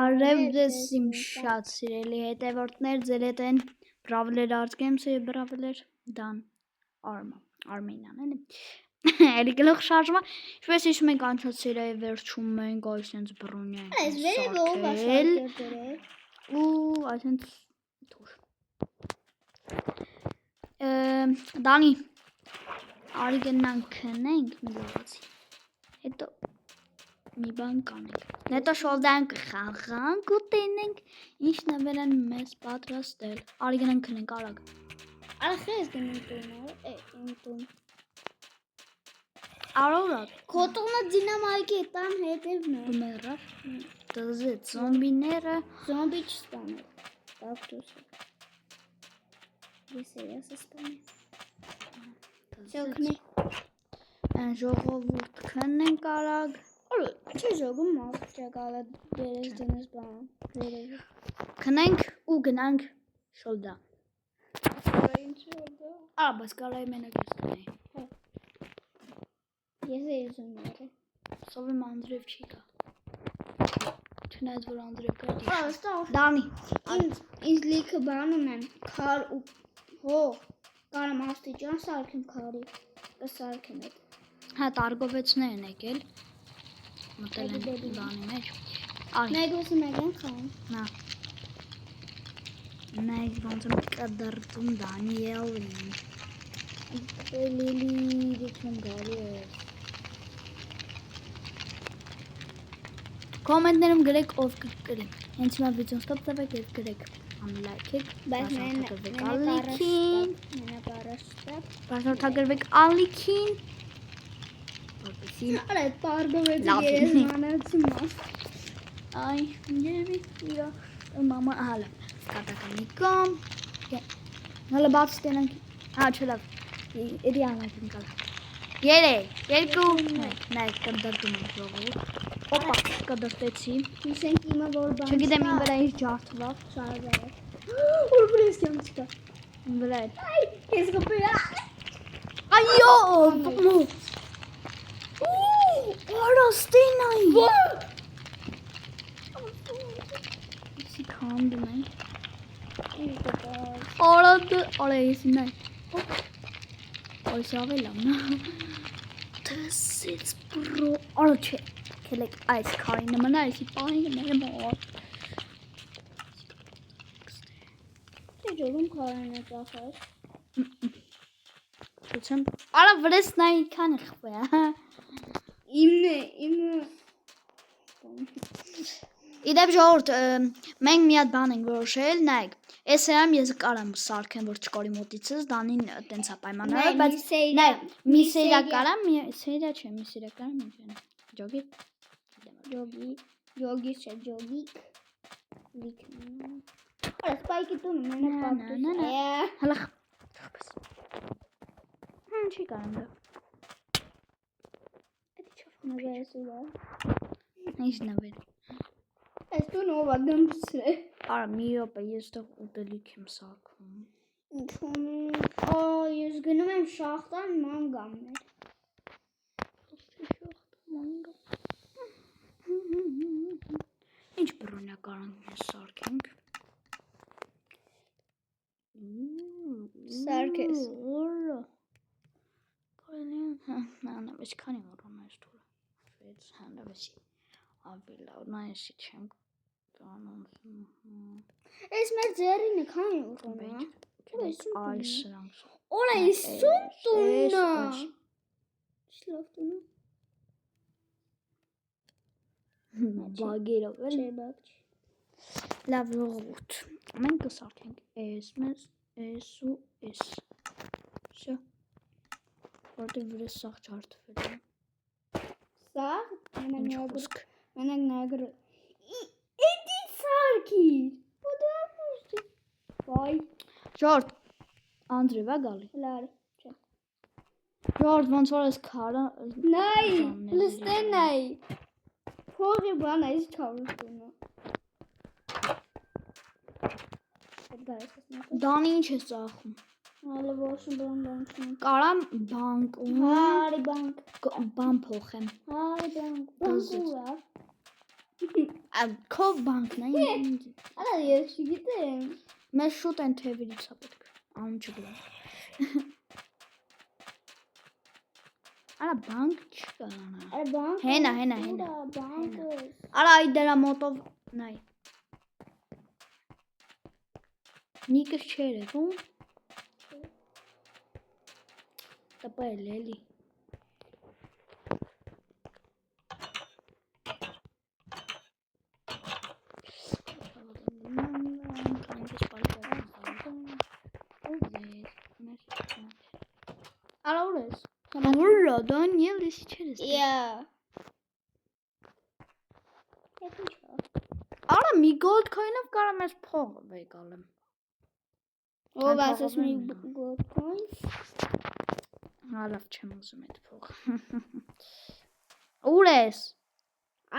Բարև ձեզ իմ շատ սիրելի հետևորդներ, ձեր հետ են Բրավլեր Արտգեյմսը եւ Բրավլեր Դան Արմենիան էլի։ Էլի գլուխ շարժումը, ինչպես հիշում եք անցած սերիայի վերջում մենք այսպես բռունյա ենք ու այսպես թուր։ Դանի արի գնանք քնենք մի լավացի։ Հետո մի բան կանենք։ Հետո շոլդանք խաղանք ու տենենք ինչն է վերան մեզ պատրաստել։ Արի գնանք քնենք արագ։ Արխես գնանք տուն։ Արորակ։ Քոտոնը դինամայքի տան հետևն է։ Բմերա։ Դզե զոմբիները Զոմբի չստանել։ Կակտուս։ Ես սպանում։ Շոքնի։ Այն ժողովուրդ քնենք արագ։ Չէ ժողում մավ չկալա դերես դենես բան։ Քնենք ու գնանք շոլդա։ Ինչ շոլդա։ Բայց կարայի մենակ ես քնեի։ Ես էժում եմ։ Սովեմ Անդրեև չի գա։ Չնայած որ Անդրեև կա։ Ստավ։ Դանի։ Ինձ լիքը բան ունեն, քար ու հող։ Կարամ աստիճան սարքեմ քարի։ Սարքեմ այդ։ Հա տարգովեցներ են եկել։ Մտել են բանի մեջ։ Արի։ Մեգոսը մեգան խան։ Նա։ Մեզ ոնց եմ կդրտում Դանիելին։ Լիլի դիքն գալի է։ Կոմենտներում գրեք ով կգրի։ Հենց հիմա վիդեոն ստոպ տվեք եւ գրեք անլայքեք։ Բայց Բարձրացրեք ալիքին։ Որպեսզի Արա տարգովեց գերեզմանացում։ Այ երևի իրա մամա հալա կատականի կոմ։ Հələ բաց տենանք։ Հա չլավ։ Էդի անլայքին կալ։ 3 2 1 կդրտում ենք ժողովուրդ։ Օպա կդրտեցի։ Հիշենք իմը որ բան։ Չգիտեմ ին վրա ինչ ջարդվավ։ Շարժարը։ Որ բրեսկյան չկա։ Ին վրա է։ Ես կոպի։ Այո։ Արոստինայի։ Սի քանդում են։ Օլա իսնայ։ Այս ավելամ։ Դեսից բրո։ Արա չէ։ Քելեք այս քարի նման այսի պահին մեմոր։ Չէ ջորում քարն է ծախած։ Դուցեմ։ Արա վրեսնայի քան խվա։ Իմը։ Իդեպ ժողովուրդ, մենք մի հատ բան ենք որոշել, նայեք։ Այս եմ ես կարամ սարքեմ որ չկորի մոտիցս, Դանին տենց է պայմանավորել, բայց նայեք, մի սերա կարամ, սերա չէ, մի սերա կարամ, ջոգի։ Ջոգի չէ, ջոգիկ։ Արա սպայկի տունը մենը պատուս։ Հələ չի կարամ դա։ Էդի չով նվերս ուլա։ Ինչ նվեր։ Այս տուն ով է դմցրե։ Արա մի րոպե ես դեռ ուտելիք եմ սարքում։ Ես գնում եմ շախտան ման գամներ։ Ինչ բռունյա կարանք mēs սարքենք։ Սարքես։ Օրա։ Կարելի է նավես քանի մոռան այս թուրը։ 6 հանդավեսի։ Ավելա նայեցի չեմ կանոնց։ Այս մեր ձերինը քանի ուտում է։ Այս սրանք։ Օրա այս տուննա։ Շլավ տունը։ Բագերով էլ։ Չէ բակ չի։ Լավ ժողովուրդ։ Մենք կսարքենք այս մեզ, այս ու այս։ Շա։ Որտեղ վրես սաղ ջարդվել է։ Սաղ։ Ինչ խոսք։ Մենակ նագր։ Էդի սարքիր։ Ոդամուշտի։ Վայ։ Ժորդ։ Անդրեվ է գալի։ Լարի։ Չէ։ Ժորդ ոնց որ այս քարը։ Նայ, լստեն նայ։ Փողի բան այս չավուտունը։ Դանի ինչ է ծախում։ Հələ ոչինչ բան չունեմ։ Կարամ բանկ ու Հարի բանկ։ բան փոխեմ։ Հարի բանկ։ Բանկուա։ Քո բանկն է։ Արա ես չգիտեմ։ Մեզ շուտ են թևերից է պետք։ Անում չգիտեմ։ Արա բանկ չկա։ Արա բանկ։ Հենա։ Բանկը։ Արա այ դրա մոտով նայ։ Նիկը չէր եղում։ Տպել էլի։ Արա ուր ես։ Ուրա Դանիել ես չես։ Yeah. Ես ինչ կա։ Արա մի gold coin-ով կարամ ես փող վեկալեմ։ Ով ասես մի gold coin։ Լավ չեմ ուզում այդ փող։ Ուր ես։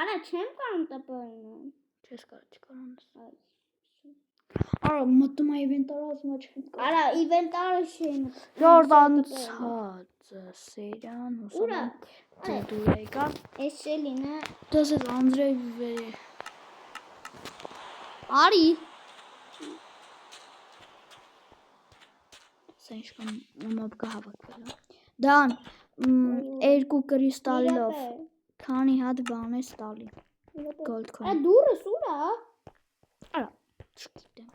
Արա չեմ կարող տպել։ Չես կարող։ Արա մտնում է ինվենտարը ասում չեմ կարող։ Արա ինվենտարը շեն։ Ժորդանցած սերիան Ուրա։ հուսամ դու եկա։ Էս շելինը։ Դες ես Անդրեյ Արի։ Սա ինչքան մոբ կհավաքվել է։ Դան երկու կրիստալով քանի հատ բան ես տալի։ Gold coin։ Արա դուրս ուրա։ Արա չգիտեմ։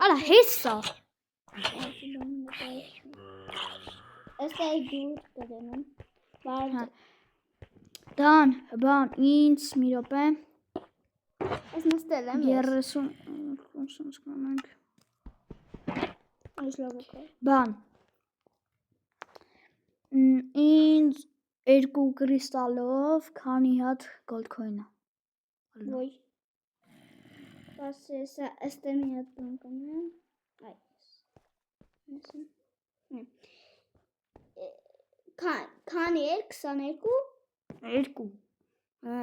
Արա հեսա։ Էստե դուր կդեմ։ Բարդ։ Դան բան ինձ մի րոպե Էս նստել եմ։ 30 կանանք։ Այս լավ է։ Բան ինձ երկու կրիստալով քանի հատ gold coin-ը։ Ոյ։ Բաս էստե մի հատ բան կանեմ։ Այս։ Քանի է 22։ Երկու։ Հա։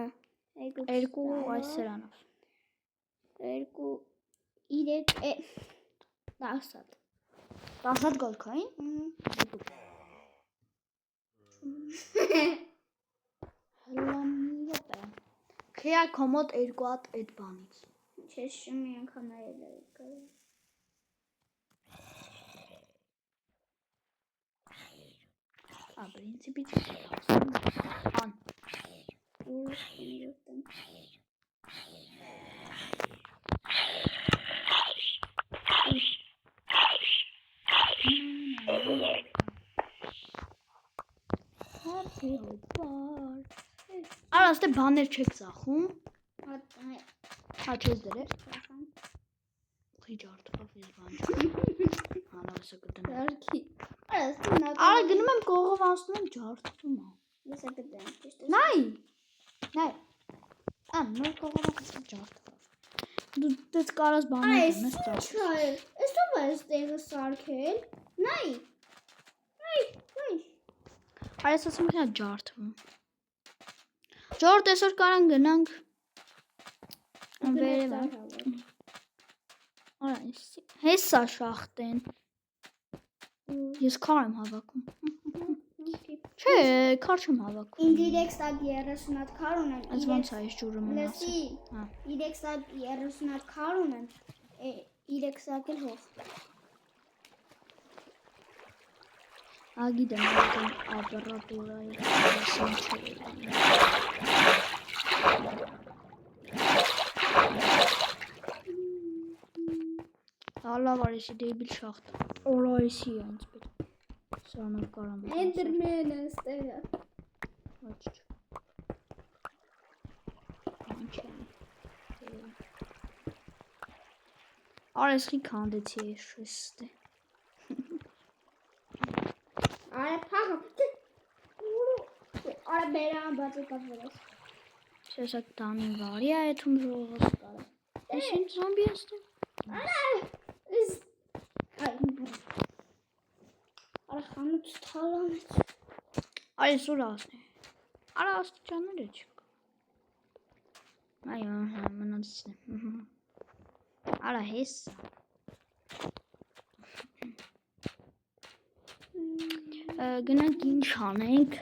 Երկու այս սրանով։ 2 3 10 հատ։ 10 հատ gold coin։ Հələ մի րոպե։ Քեյա կոմոդ երկու հատ այդ բանից։ Չես շմի անգամ այլ է կարա։ Պրինցիպի ան Ուր իրոքտեմ։ Արա ստե բաներ չեք ծախում։ Հա չես դրել։ Քիչ արդյոք ես բան։ Հալասը կդնեմ։ Դարքի։ Արա ստնա։ Արա գնում եմ կողով անցնում եմ ջարդում։ Ես կդեմ։ Նայ։ Նոր կողով անցնում ջարդում։ Դու դες կարաս բաներ դնես ծախ։ Էս ով է ստեղը սարքել։ Նայ։ Այս ասում եմ ջարդում։ Ջորդ այսօր կարան գնանք։ Վերև։ Արա հեսա շախտեն։ Ես քար եմ հավաքում։ Չէ, քար չեմ հավաքում։ Ինձ 330 հատ քար ունեմ։ Այս ոնց է այս ջուրը մնացել։ Հա։ 330 հատ քար ունեմ։ 3 սակել հող։ Ագիտեմ ապարատուրայի Լավ արեցի դեբիլ շախտ։ Օրայսի այնց պետք։ Սրանով կարամ։ Էնդերմենը ստեղը։ Ոչ։ Արեսի քանդեցի էշուստե։ Արա փախա։ Արա բերան բացի կապվելս։ Շեսակ տանի վարի է էթում ժողովս կարը։ Ես ինչ զոմբի եստեմ։ Արա խանութ թալանեց։ Այս ուր ասնի։ Արա աստիճաններ է չկա։ Այո, մնացին է։ Արա հեսա։ Գնանք ինչ անենք։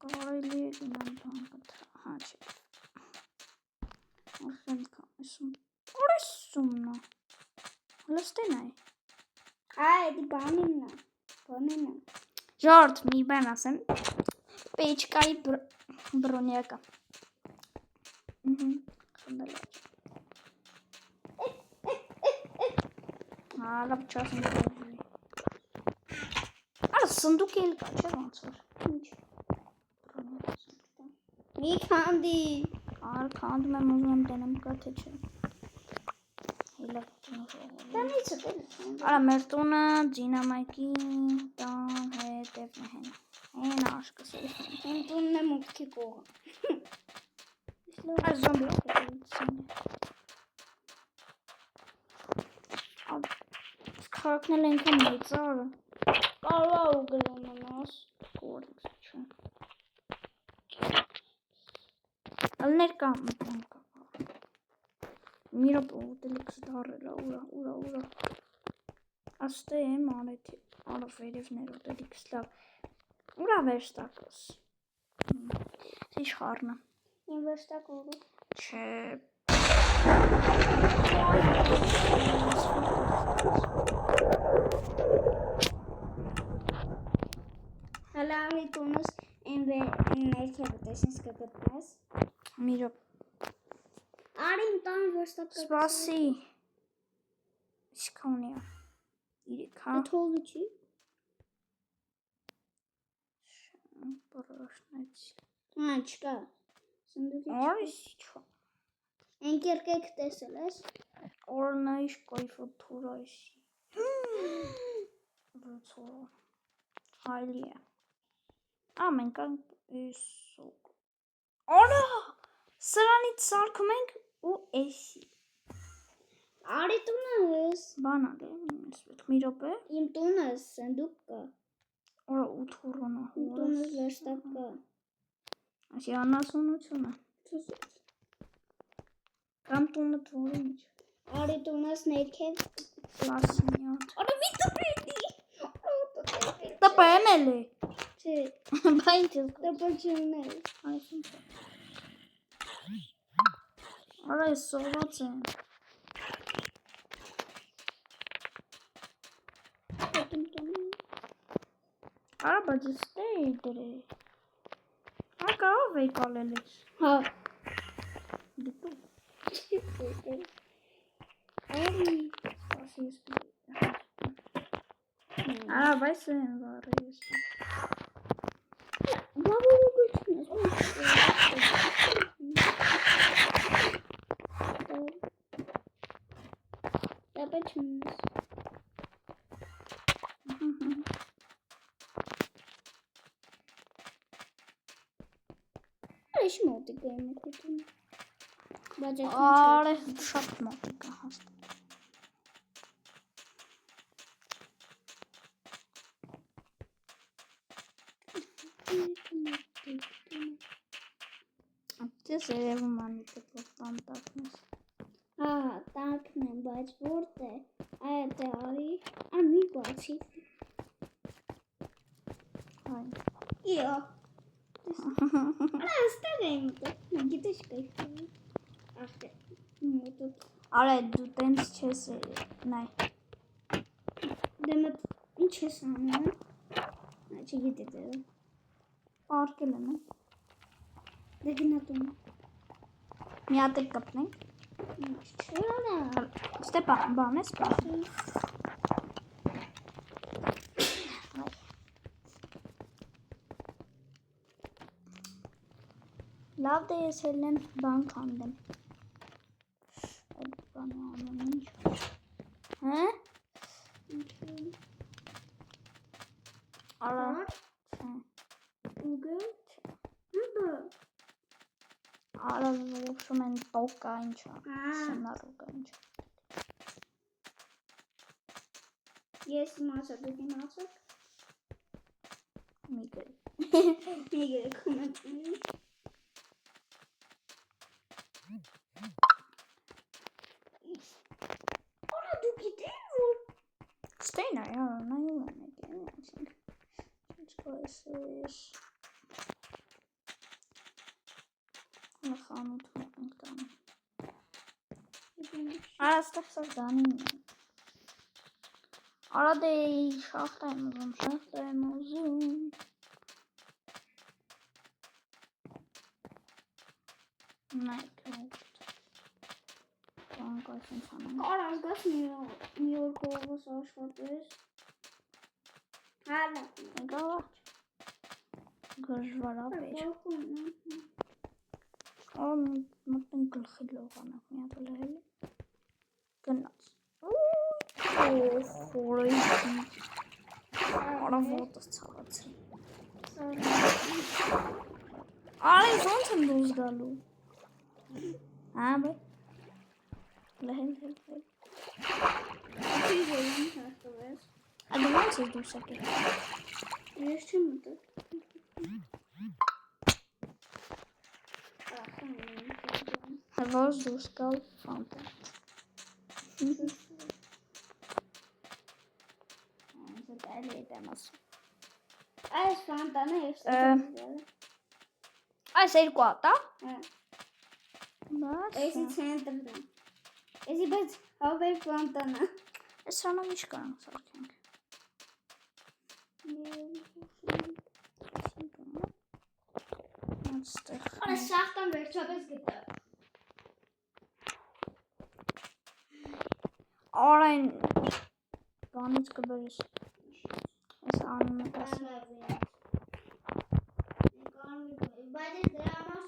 Կարելի է գնալ բանկը, հա չէ։ Արդեն կանեսում։ Օրեսումնա։ Լստեն այ։ Էդի բանիննա։ Ժորդ մի բան ասեմ։ Պեչկայի բրոնյակա։ Խնդել է։ Լավ չասեմ կողջի։ Արա սնդուկ էլ կա, չէ ոնց որ։ Ինչ։ Մի քանդի։ Քանդում եմ ուզում եմ տենեմ կա թե չէ։ Հելա Տանիցը դել։ Արա մեր տունը դինամայքի տան հետևն է հենա։ Հենա աշկսել։ Իմ տունն է մուտքի կողը։ Այս զոմբի Քաղաքն էլ ենքան մեծ արը։ Կարվա ու գլում անաս։ Կորդիքս չէ։ Ալներ կա մտանք։ Միրոպ ուտելիքս դարելա ուրա։ Աստե եմ արեթի արով վերևներ ուտելիքս լավ։ Ուրա վերստակս։ Իշխարնը։ Իմ վերստակ ուղու։ Չէ։ Հələ արի տունս իմ ներքևը տեսնես կգտնես։ Միրոպ։ Արի իմ տան վերստակ կգտնես։ Սպասի։ Իսկոնիա։ Իրիքա։ Այդ հողը չի։ Պրոշնեց։ Հա, չկա։ Սնդուկի Արիս չո։ Ընկերկեք տեսել ես։ Օրնայիշ կայֆոթուրայսի։ Վրծո։ Հայլի է։ Ամենքան իսուկ։ Արա, սրանից սարքում ենք ու էսի։ Արի տունս։ Բանալ է, մի րոպե։ Իմ տունս սնդուկ կա։ Արա ութուրոնը։ Իմ տունս վերստակ կա։ Այսի անասունությունը։ Կամ տունը թորի միջ։ Արի տունս ներքև։ Լասնյատ։ Արա մի տպետի։ Տպա եմ էլ է։ Չէ, Բա ինչ ես տպա չունես։ այս ինչ է։ Արա ես սոված եմ։ Արա բայց ստե դրե։ Հա կարող էի կալել ես։ Հա։ Դիտու։ Արի։ Սպասի ես պիտի։ Արա բայց եմ վարը ես։ Բավարու գուչնես։ Տպա չունես։ Այս մոտիկ է իմ կուտունը։ Բայց այդ Արե շատ մոտիկ է հաստ։ Դες երևում անի տպով տանտակն ես։ Հա, տակն եմ, բայց որտ է։ Այդ է արի։ Մի բացի։ Հայ։ Իա։ Աստեղ եմ ուտել։ Գիտես կայֆում։ Ախտե։ Մոտոտ։ Արա դու տենց չես նայ։ Դե մտ ինչ ես անում։ Չգիտի դե։ Պարկել եմ։ Դե գնա տուն։ Մի հատ էլ կպնենք։ Չորա։ Ստե բան ես պարի։ Լավ դե ես էլ եմ բան կանդեմ։ Այդ բանը անում ինչ։ Հե? Արա։ Ուգը։ Հա։ Արա ուշում են տոկա ինչա։ Սնարուկա ինչա։ Ես իմացա, դուք իմացաք։ Մի գրի։ Մի գրեք ունեցնի։ Արա դու գիտես որ Ստեին այ նայում եմ եկել, այսինքն։ Ինչ կայս։ Խանութ մտնենք տանը։ Արաստեղ սրտանին է։ Արա դե շախտ եմ ուզում։ Նայք հոտ։ Կանք այսինչ անեմ։ Կարան գաս մի օր կողոս աշխատես։ Հալա։ Գալա։ Գժվարա վեր։ Մտնենք գլխի լողանակ մի հատ լհելի։ Գնաց։ Խորոյի։ Արա ոտս ցավացրի։ Արի ոնց եմ դուրս գալու։ Բե։ Լհել։ Ինչի ելին հաստավես։ Ադու ոնց ես դուրս եկել։ Ես չեմ մտել։ Հվոզ դուրս գալ ֆանտա։ Այլ եմ ասում։ Այս ֆանտանը ես Այս երկու հատ, հա։ Էսի ցենտրն է։ Էսի բայց հավեր ֆանտանը։ Այս սրանով ինչ կարանք սարքենք։ Այստեղ։ Արա շախտան վերջապես գտա։ Արայն բանից կբերես։ Այս անունը կասի։ Բայց ես դրա համար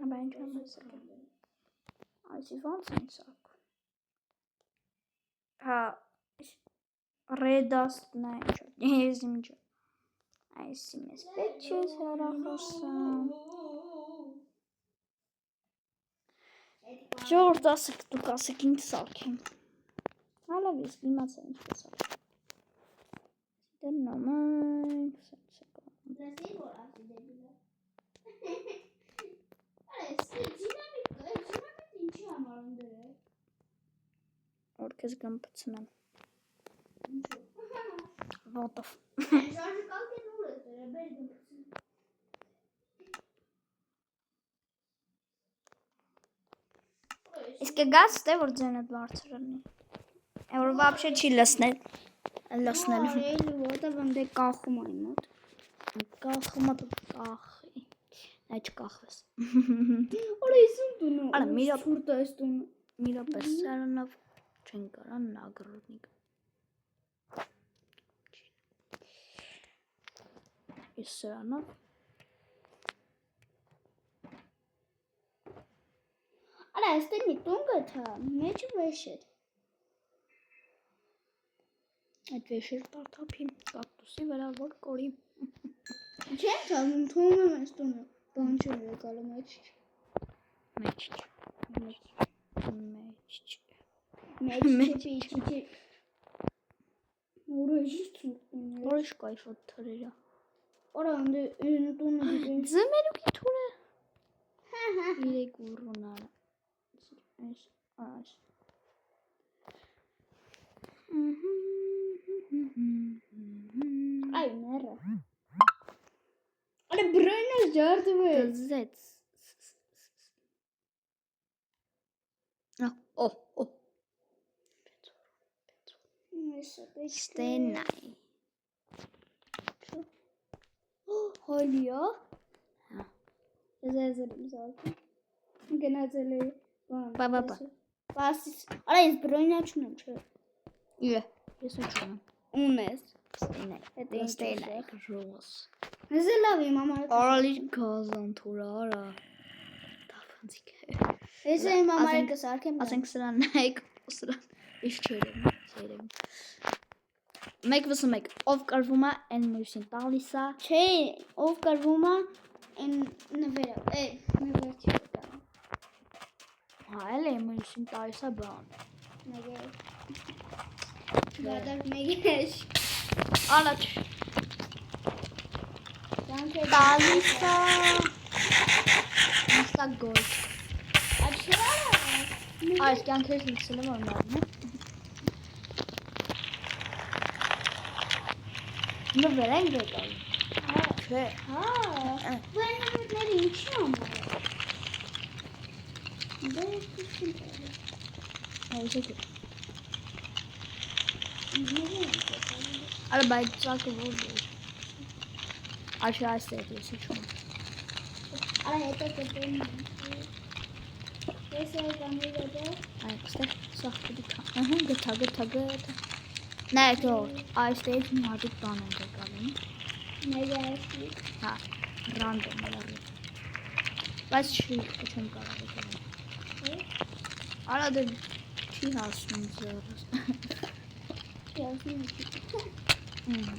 Աբա ինչ եմ սարքել։ Այսի ոնց են սարքում։ Հա, ռեդաստն է ինչ։ Ես ինչ։ Այսի մեզ պետք է հեռախոսամ։ Ժողովուրդ ասեք դուք ասեք ինչ սարքեմ։ Հալավ ես իմացա ինչպես սարքեմ։ Դեռնում ենք, Դասի որ ասի դեպիլա։ Այս դինամիկա ինչի համար ընդրել։ որ քեզ գմպցնեմ։ Ինչու։ Ոտով։ Ժորժի կալկեն ուր է դրել, բեր գմպցնեմ։ Իսկ գաս թե որ ձենդ բարձր լինի։ Որ вообще չի լսնել։ Լսնել։ Էլի որտեղ դե կախում այն մոտ։ Կախում է կախի։ Նա չկախվես։ Արա իսուն տունը։ Արա մի ֆուրտա էս տունը։ մի րոպե սրանով չեն կարա նագրոտնիկ։ Ես սրանով Արա այստեղ մի տուն գտա, մեջը վեշեր։ այդ վեշեր տարթափի կակտուսի վրա որ կորի։ Չեմ թվում, թվում եմ այս տունը։ Բան չեմ եկալը մեջ։ Մեջ։ Որը ճիշտ տունը։ Որիշ կայֆոտ թրերա։ Արա ընդ տունը դիտեմ։ Ձմերուկի թուրը։ Իրեք ուրունան։ Այս։ Այ մերը։ Արա բրայնը ջարդում է։ Գզեց։ Օ։ Ստենայ։ Հոլիո։ Հա։ Զեզել եմ զալկում։ Գնացել է բան։ Բա։ Պասից։ Արա ես բրոյնա չունեմ, չէ։ Ես ուչում։ Ունես։ Ստենայ։ Հետո Ստենայ ժոս։ Ես լավ եմ մամա։ Արալի գազան թուրա արա։ Դափանցիկ։ Ես եմ մամարը կսարքեմ։ Ասենք սրան նայեք, սրան ինչ չերեմ։ Մեկ ով կարվում է այն մյուսին տալիս է։ Չէ, ով կարվում է այն նվերը։ Նվեր չի կա։ Հա, էլ է մյուսին տալիս է բան։ Մեգեր։ Գադակ մեգեր։ Ալաչ։ Դանքե Տալիս է։ Մստա գոլ։ Աչրա։ Այս կյանքերս լսել եմ օրնարն է։ Նվեր են գետալ։ Չէ։ Հա, բանալները ինչի համար է։ Դե քիչ է։ Այո։ Արա բայց ծակը որ է։ Աշա այստեղ է շուտ։ Արա հետո կդեմ։ Ես եկամի դե։ Այստեղ սախտի կա։ Ահա գտա։ Նայ թո այստեղ մի հատ բան ենք եկալին։ Նայեցի։ Հա, ռանդոմ լարի։ Բայց չի չեմ կարող եկալ։ Արա դե չի հասնում զորս։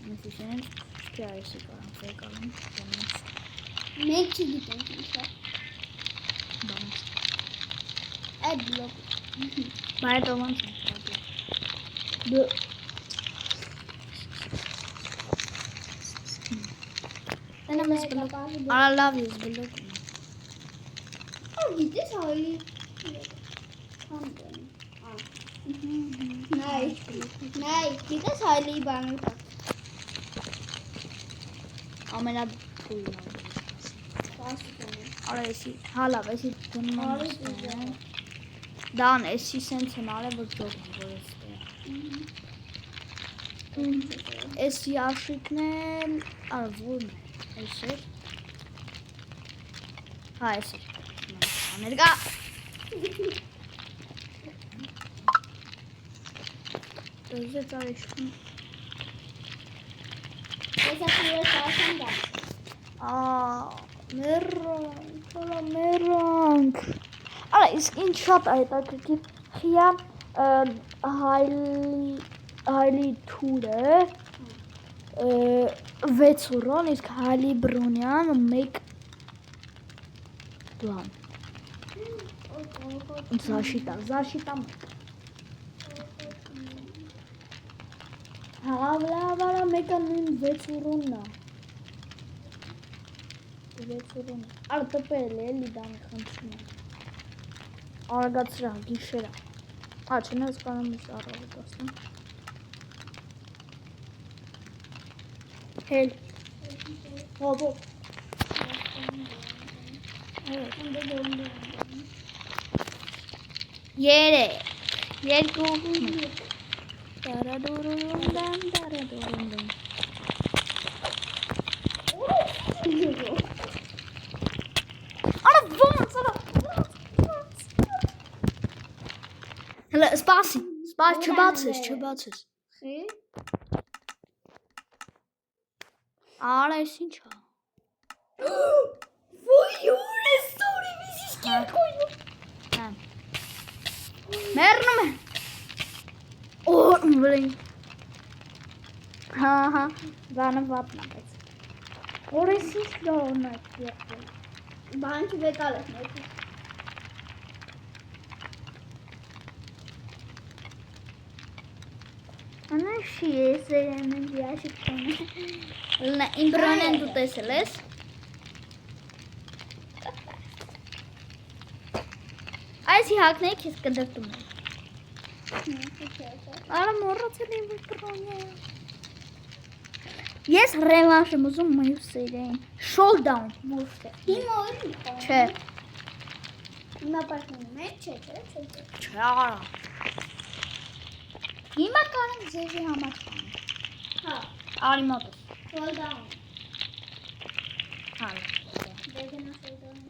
Մեսիջեն չկայսի կարող եկալին։ Մենք չգիտենք ինչա։ Բանս։ Այդ բլոկ։ Բայց ոնց է։ Դենա մեզ բլոկ։ Արա լավ ես բլոկ։ Գիտես այ։ Նայ, գիտես այլի բանը կա։ Ամենա թույլն է։ Արա էսի, հա լավ, էսի դնում եմ։ Դան էսի սենց եմ արել որ ջոկն որ էստեղ։ Էսի աշիկն էլ, արա որն է, էսի։ Հա էսի։ Աներգա։ Դեզե ծարիշում։ Ես ասում եմ դա։ Մերանք։ Արա իսկ ինչ շատ հետաքրքիր խիա հայլի թուրը 6 օրոն իսկ հայլի բրոնյան 1 բան։ Զաշիտա։ Հա լավ արա մեկը նույն 6 օրոնն է։ 6 օրոն։ Արա տպել է էլի դան խնդրում։ Արագացրա գիշերա։ Հա չնայած կարող ես առավոտ ասեմ։ Հել։ Հոբո։ Երեք։ Երկու։ Տարադուրունդան։ Արա ոնց արա։ Հələ սպասի չբացես։ Խի։ Արա էս ինչ է։ Ոյ ուրը ստորի վիսի կերկոյու։ Հա։ Մեռնում է։ Օ, բլին։ Հա, բանը վատնա բայց։ Օրես ինչ դառնա եկել։ Բան չվեկալ ես մեկ։ Անա շի ես են ящик տանը։ Լնա իմ բրանեն դու տեսել ես։ Այս հակն է քեզ կդրտում եմ։ Արա մոռացել եմ բրանե։ Ես ռևանշ եմ ուզում մյուս սերիային։ Showdown ոչ թե։ Հիմա օրի։ Չէ։ Հիմա պատմում եմ, չէ։ Չարա։ Հիմա կանեմ ձեզի համար տանը։ Հա, Արի մոտս։ Showdown։ Հա։ Դեգնա Showdown։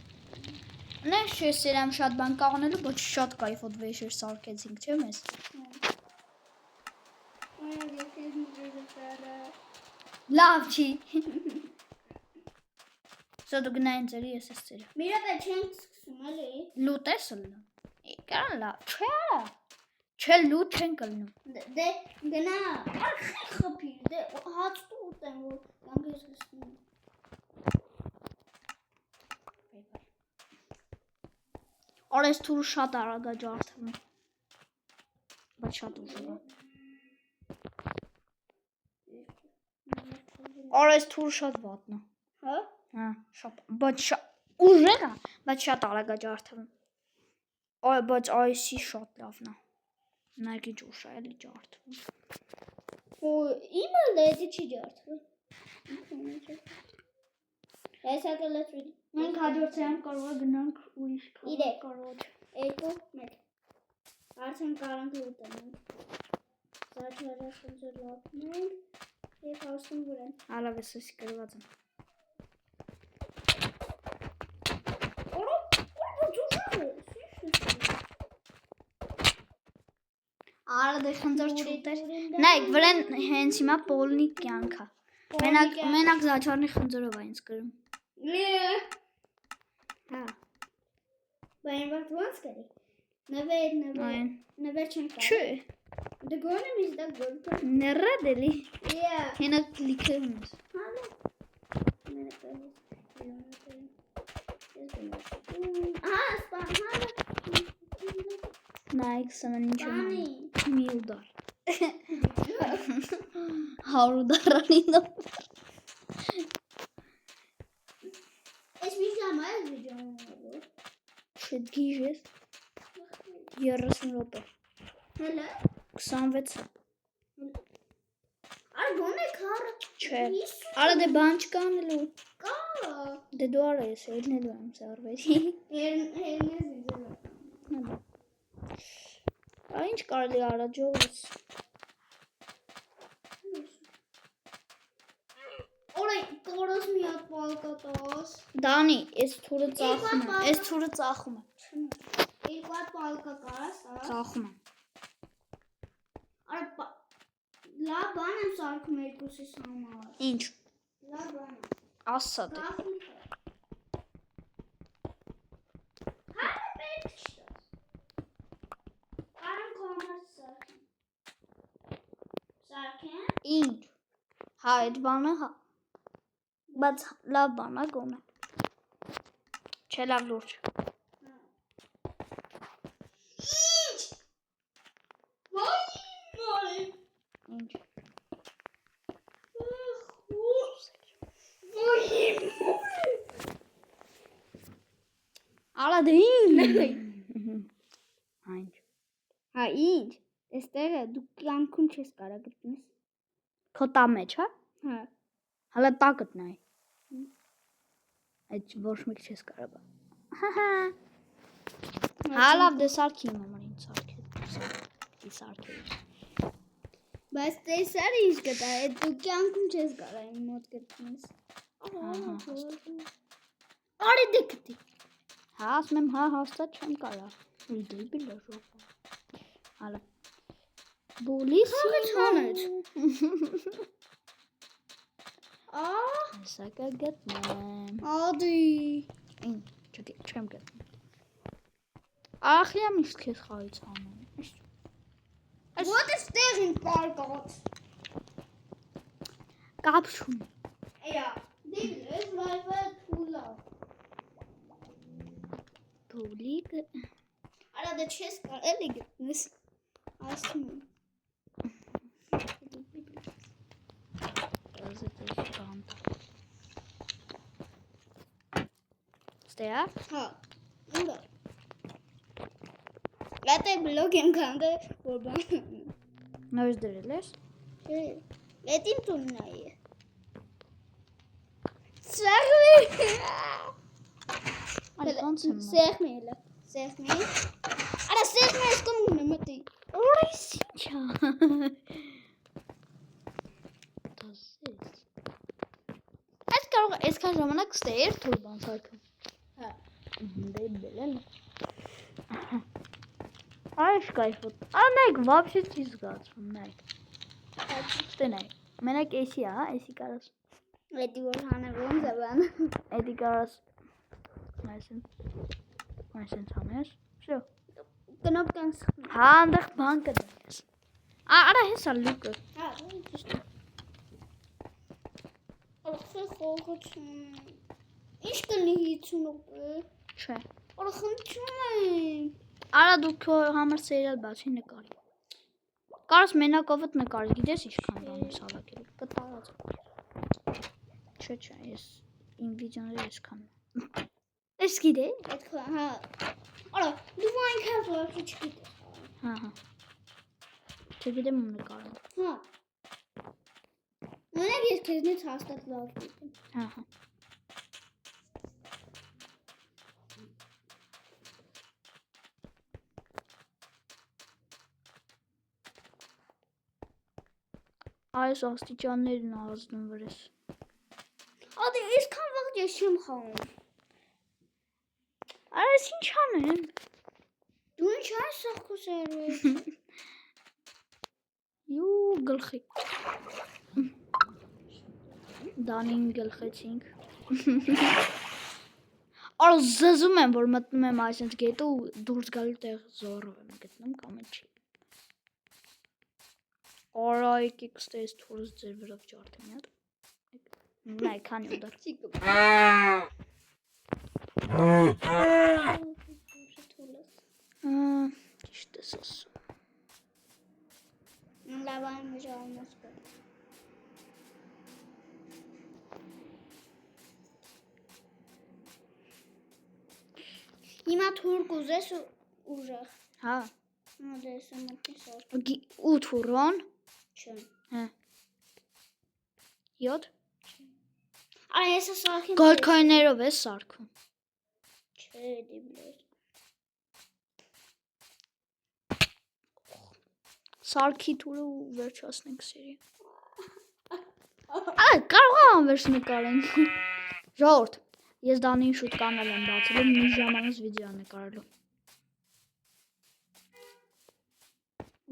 Նե շեսեր եմ շատ բան կաղնելու, բայց շատ կայֆոտ վեշեր սարքեցինք, չէ՞ մեզ։ Լավ չի։ Սա դու գնային ձերի, ես ես ձերը։ Մի րոպե չենք սկսում, էլի։ Լուտ ես լնում։ Եկան լավ, չէ լուտ չեն կլնում։ Դե գնա, արխի խփի, դե հաց ուտեմ, որ կանգես սկսում։ Օրես թուրը շատ արագ է ջարդվում։ Բայց շատ ուժեղ է։ Օրես թուրը շատ վատնա։ Հա։ Հա, շատ, բայց ուժեղ է, բայց շատ արագ է ջարդվում։ Բայց այսի շատ լավն է։ Նայքի ուժ է էլի ջարդվում։ Ու իմը լեդի չի ջարդվում։ Հեսա կլտրի։ Մենք հաջորդ սերան կարող է գնանք ուրիշ Իրեք։ կարոտ։ 2 1 Արդեն կարանք ուտենք։ Սարքերը խնձորացնենք եւ հաշտում վրան։ Ալավես էս գրված է։ Արա դե խնձոր չուտեր։ Նայեք, վրան հենց հիմա պոլնի կյանքա։ Մենակ զաչարնի խնձորով այնց գրում։ Հա։ Բայց ոնց կերի։ Այն։ Նվեր չեմ կարող։ Չէ։ Դե գոնե միշտ դա գորգ։ Նռդ էլի։ Yeah. Հենա կլիքը ունես։ Նայեք սման ինչ եմ $1,000 $100 նո։ Ես մի ժամ այս վիդեոն ունեմ։ Շետ գիժես 30 րոպե։ Հələ 26-ը։ Ար գոնե քարը։ Չէ։ Արա դե բան չկա անելու։ Կա։ Դե դու արա ես ելնելու եմ սարվերի։ Հերնես իզել։ Ինչ կարելի արա ջողս։ Օրը կորոս մի հատ պալկատոս։ Դանի, ես թուրը ծախում եմ։ Ես թուրը ծախում եմ։ Երկու հատ պալկա կարաս, Ծախում եմ։ Արա լավ բան եմ սարքում երկուսիս համար։ Ինչ։ Լավ բան։ Ասա դե։ Հա պետք չտա։ Կարան կոմար սարքեմ։ Սարքեմ։ Ինչ։ Հա, այդ բանը հա։ Բայց լավ բան է գոնե։ Չէ լավ լուրջ։ Ինչ։ Ոյ։ Ինչ։ Արա դե ինչ։ Այն։ Հա ինչ։ Այստեղ է դու կյանքում չես կարա գտնես։ Քո տա մեջ, հա։ Հա։ Հələ տակդ նայ։ Այդ ոչ մեկ չես կարա բա։ Հա։ Հա լավ դե սարքի իմ համար ինձ սարքի։ Սարքի։ Բայց տեսար ինչ կտա, այդ դու կյանքում չես կարա իմ մոտ գտնես։ Արի դե գտի։ Հա, ասում եմ հա հաստատ չեմ կարա։ Դե բիլա ժող։ Հալա։ Բոլիս հանեց։ Հեսա կգտնեմ։ Ադի։ Ինչ, չեմ գտնում։ Ախիա միշտ քեզ խաղից անում։ What is there in Parkot? Կապ չունի։ Էա, դիլես վայվա թուլա։ Թուլիկ։ Արա դե չես կար, էլի գտնես։ Ասում եմ։ Ստեա։ Հա, ուրա։ Լատե բլոգ եմ կանდა, որ բան։ Նորից դրել ես։ Լետին տուննայի է։ Սեղմի։ Արա ոնց եմ։ Սեղմի էլա։ Սեղմի։ Արա սեղմի ես կոմ ունեմ մտի։ Օրիս ինչա։ Դասես։ Այս կարող այսքան ժամանակ ստեր թույլ բան սարքում։ Հա։ Դե բելել։ Այս կայֆոտ։ Անայք вообще չի զգացվում, նայ։ Ստենայ։ Մենակ էսի, հա, էսի կարաս։ Էդի որ հանել ոնց է բան։ Էդի կարաս։ Այսինքն հանես։ Շո։ Կնոպկան սխմի։ Հա, այնտեղ բան կդես։ Արա հեսա լուկը։ Հա, ճիշտ է։ Ախի խողոչում։ Ինչ կնի 50 րոպե։ Չէ։ Արա խնդրում եմ։ Արա դու քո համար սերիալ բացի նկարի։ Կարս մենակովդ նկարի, գիտես ինչքան բան ես հավաքել։ Կտարած։ Չէ, ես իմ վիդեոները այսքան։ Ես գիտե։ Այդքան, հա։ Արա, դու այնքան զորքի չգիտես։ Հա։ Չգիտեմ ում նկարում։ Հա։ Մենակ ես քեզնից հաստատ լավ գիտեմ։ Հա։ Այս աստիճաններն ազդում վրես։ Ադի, այսքան վաղ ես չեմ խաղում։ Այս ինչ անեմ։ Դու ինչ ես սա խոսել։ Յու գլխի։ Դանին գլխեցինք։ Արա զզում եմ, որ մտնում եմ այսինչ գետը ու դուրս գալու տեղ զորով եմ գտնում կամ չի։ Արա եկեք ստես թուրս ձեր վրա ջարդեմ յատ։ Նայ քանի ուդար։ Ճիշտ ես ասում։ Լավ այն միջավայրից։ Հիմա թուրք ուզես ուժեղ։ Հա։ Դες մտի սարք։ Ու թուրոն։ Չէ։ Հա։ 7 Արա ես սարքին։ Գոլդքոյներով է սարքում։ Չէ, դիբլեր։ Սարքի թուրը ու վերջացնենք սերի։ Կարող է անվերջ նկարենք։ Ժողովուրդ, ես Դանին շուտ կանալ եմ բացելու մի ժամանակ վիդեո նկարելու։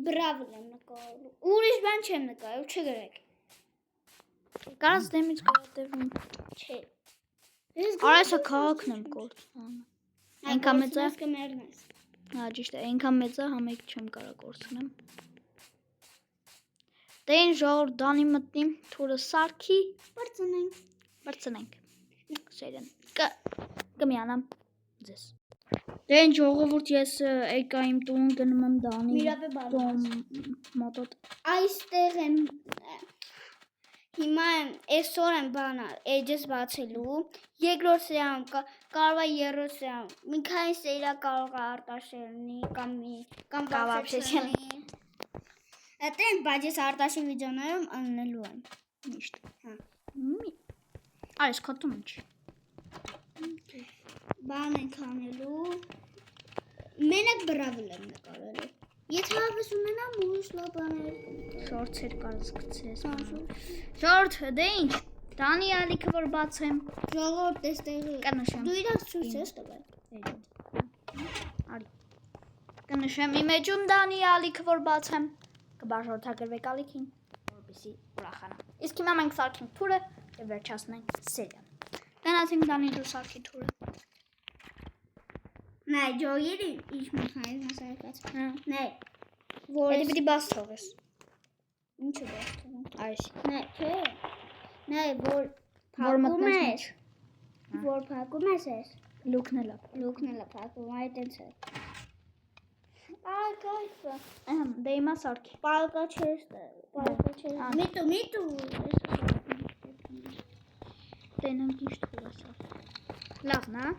Բրավո եմ նկարելու։ Ուրիշ բան չեմ նկարել, չգրեք։ Կարաս դեմից գտևում։ Չէ։ Արա սա քաղաքն եմ կորցնում։ Այնքան մեծ է։ կմեռնես։ Հա, ճիշտ է, այնքան մեծ է, համեք չեմ կարող կորցնեմ։ Դե ինչ ժողովուրդ Դանի մտնի, թուրը սարքի, բրցնենք։ Սերեն։ Կմիանամ ձեզ։ Դե ինչ ժողովուրդ ես եկա իմ տուն գնում եմ Դանի։ Միրապե բան։ Մոտոտ։ Այստեղ եմ հիմա այսօր եմ բանա էջս բացելու երկրորդ սերիան կարող է երրորդ սերիան մի քանի սերիա կարող է արտաշերնի կամ вообще չլինի այդտեղ բայց ես արտաշի վիդեոներում անելու եմ Միշտ։ Հա։ Այս քոտում ինչ։ Բան ենք անելու մենակ բրավլ եմ նկարելու Եթե հավես ունենամ ուրիշ լավ բաներ Շորտեր կարս գցես։ Շորտ, դե ինչ։ Դանի ալիքը որ բացեմ։ Ժողովուրդ էստեղի Կնշեմ։ Դու իրաք ցույց ես տվել։ Արի։ Կնշեմ իմ էջում Դանի ալիքը որ բացեմ։ Կբաժանորդագրվեք ալիքին, որպեսզի ուրախանա։ Իսկ հիմա մենք սարքենք թուրը եւ վերջացնենք սերիան։ Գնացինք Դանի դու սարքի թուրը։ Նայ ջոյերի ինչ մեխանիզմ ասարկած։ Նայ Որ պիտի բաց թողես։ Ինչը բաց թողում։ Այս։ Նայ չէ։ Նայ որ մտնում ես։ Որ փակում ես ես։ Լուքն էլա։ Լուքն էլ փակում այ տենց է։ Ակայսը։ Դե հիմա սարքի։ Պալկա չես տա։ Պալկա չես։ Միտու։ Տենանք ինչ թուրը սարք։ Լավն է։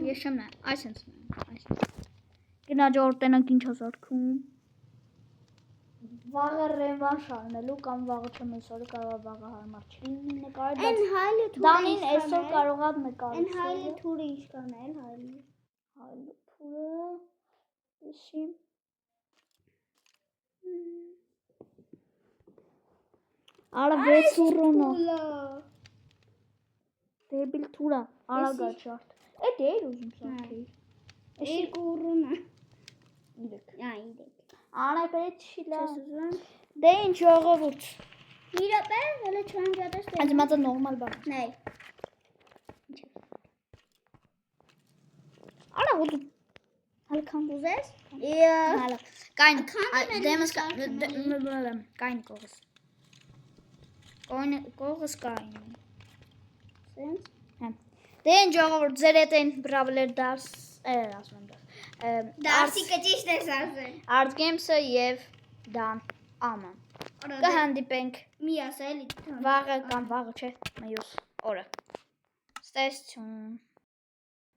Ես չեմ նայ, այսինչ նայ, այսինչ։ Գնա ջորդ տենանք ինչ սարքում։ Վաղը ռևանշ անելու կամ վաղը չեմ այսօրը կարող է վաղը հարմար չլինի նկարել, Այն հայլը թուրը Դանին այսօր կարող է նկարել։ Այն հայլը թուրը ինչքան է, հայլը։ Հայլը թուրը էսի։ Արա վեցուրոնը։ Դեբիլ թուրա, արագա ջարդ։ Էդ էր ուզում սարքի։ Երկու ուռունը։ 3։ Ա 3։ Արա պետք չի լավ։ Չես ուզում։ Դե ինչ ժողովուրդ։ Միրապե, հələ չանջատես դե։ Այս մածը նորմալ բան։ Նայ։ Արա հոտ։ Հələ քան ուզես։ Հələ։ Կայն Քանի դեմս կայն կողս։ Կողս կայն։ Սենց։ Հա։ Դե ինչ ժողովուրդ ձեր հետ են բրավլեր դարս, ասում եմ դարս։ Դարսիկը ճիշտ ես ասել։ Art Games-ը եւ Դան Ամը։ Կհանդիպենք Մի ասել։ վաղը կամ վաղը չէ, մյուս օրը։ Ստեսություն։